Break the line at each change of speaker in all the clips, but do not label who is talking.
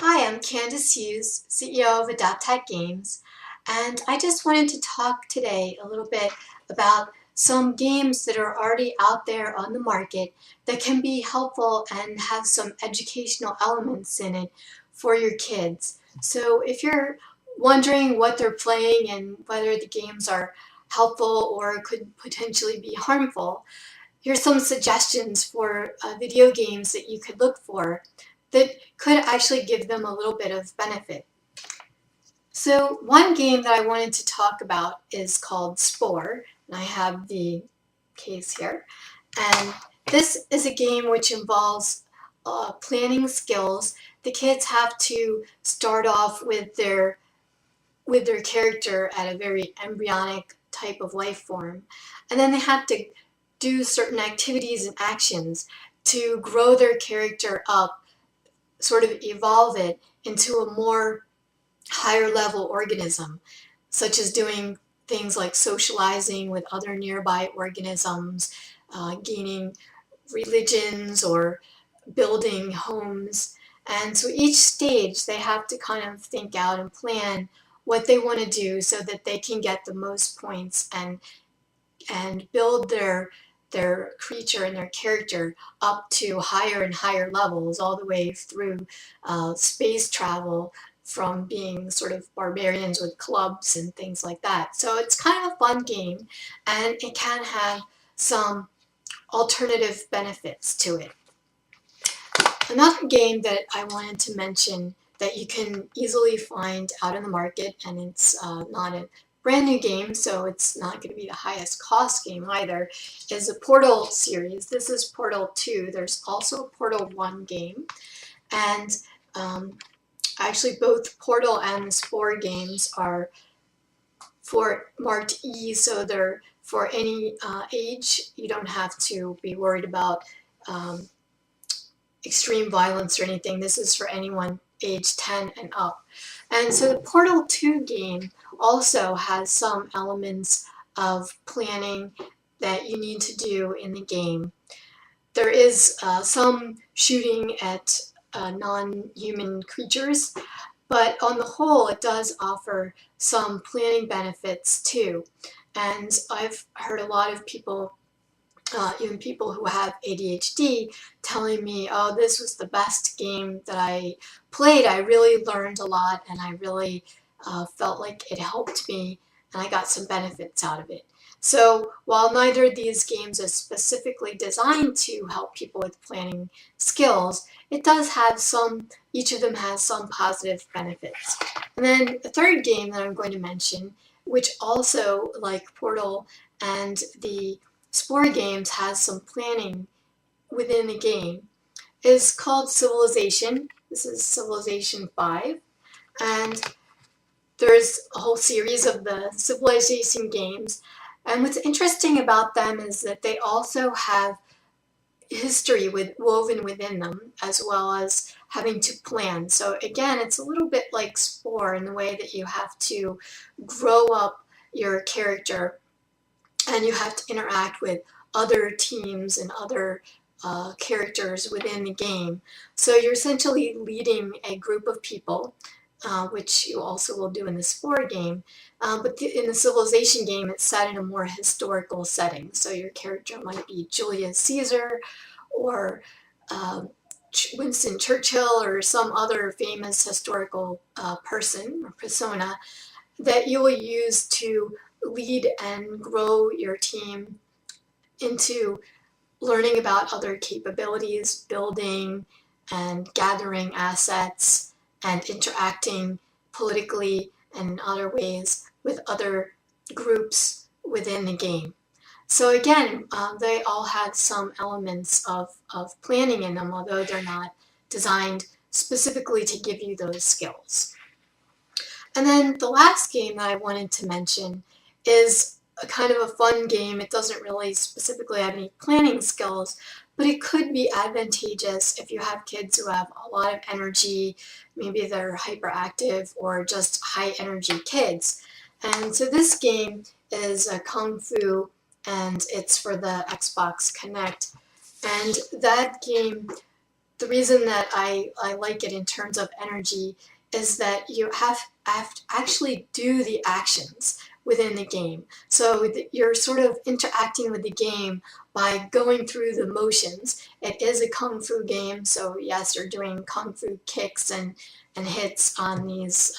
Hi, I'm Candice Hughes, CEO of AdapTac Games, and I just wanted to talk today a little bit about some games that are already out there on the market that can be helpful and have some educational elements in it for your kids. So if you're wondering what they're playing and whether the games are helpful or could potentially be harmful, here's some suggestions for video games that you could look for that could actually give them a little bit of benefit. So one game that I wanted to talk about is called Spore, and I have the case here. And this is a game which involves planning skills. The kids have to start off with their character at a very embryonic type of life form, and then they have to do certain activities and actions to grow their character up, sort of evolve it into a more higher level organism, such as doing things like socializing with other nearby organisms, gaining religions, or building homes. And so each stage they have to kind of think out and plan what they want to do so that they can get the most points and build their creature and their character up to higher and higher levels, all the way through space travel, from being sort of barbarians with clubs and things like that. So it's kind of a fun game, and it can have some alternative benefits to it. Another game that I wanted to mention that you can easily find out in the market, and it's not a brand new game, so it's not going to be the highest cost game either, is the Portal series. This is Portal 2. There's also a Portal 1 game, and actually both Portal and the Spore games are for marked E, so they're for any age. You don't have to be worried about extreme violence or anything. This is for anyone age 10 and up. And so the Portal 2 game also has some elements of planning that you need to do in the game. There is some shooting at non-human creatures, but on the whole it does offer some planning benefits too. And I've heard a lot of people, even people who have ADHD, telling me, oh, this was the best game that I played. I really learned a lot, and I really felt like it helped me, and I got some benefits out of it. So while neither of these games is specifically designed to help people with planning skills, it does have some, each of them has some positive benefits. And then the third game that I'm going to mention, which also, like Portal and the Spore games, has some planning within the game, is called Civilization. This is Civilization 5, and there's a whole series of the Civilization games, and what's interesting about them is that they also have history woven within them, as well as having to plan. So again, it's a little bit like Spore in the way that you have to grow up your character, and you have to interact with other teams and other characters within the game. So you're essentially leading a group of people, which you also will do in the Spore game. But in the Civilization game, it's set in a more historical setting. So your character might be Julius Caesar, or Winston Churchill, or some other famous historical person or persona that you will use to lead and grow your team into learning about other capabilities, building and gathering assets, and interacting politically and in other ways with other groups within the game. So again, they all had some elements of planning in them, although they're not designed specifically to give you those skills. And then the last game that I wanted to mention is a kind of a fun game. It doesn't really specifically have any planning skills, but it could be advantageous if you have kids who have a lot of energy, maybe they're hyperactive or just high energy kids. And so this game is a Kung Fu, and it's for the Xbox Connect. And that game the reason that I like it in terms of energy is that you have to actually do the actions within the game. So you're sort of interacting with the game by going through the motions. It is a kung fu game, so yes, you're doing kung fu kicks and hits on these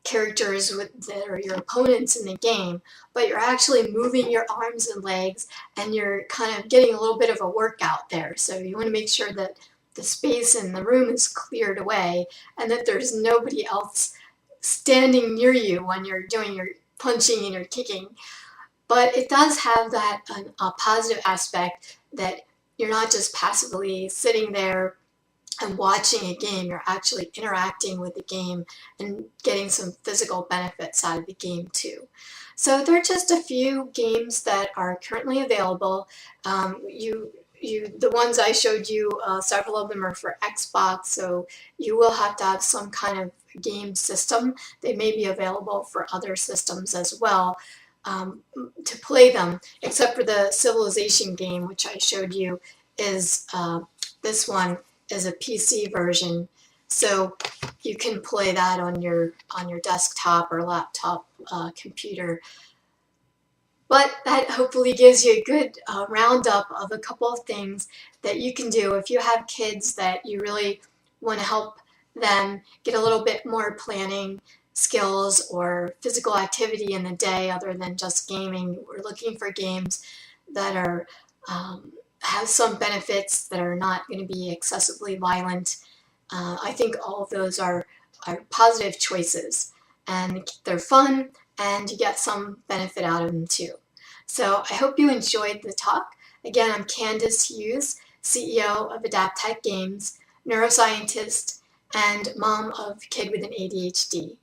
characters that are your opponents in the game, but you're actually moving your arms and legs and you're kind of getting a little bit of a workout there. So you want to make sure that the space in the room is cleared away and that there's nobody else standing near you when you're doing your punching and your kicking. But it does have that a positive aspect that you're not just passively sitting there and watching a game, you're actually interacting with the game and getting some physical benefits out of the game too. So there are just a few games that are currently available. The ones I showed you, several of them are for Xbox, so you will have to have some kind of game system. They may be available for other systems as well to play them, except for the Civilization game, which I showed you, is this one is a PC version, so you can play that on your desktop or laptop computer. But that hopefully gives you a good roundup of a couple of things that you can do if you have kids that you really want to help them get a little bit more planning skills or physical activity in the day other than just gaming. We're looking for games that are have some benefits that are not going to be excessively violent. I think all of those are positive choices, and they're fun, and you get some benefit out of them too. So I hope you enjoyed the talk. Again, I'm Candice Hughes, CEO of AdapTac Games, neuroscientist, and mom of a kid with an ADHD.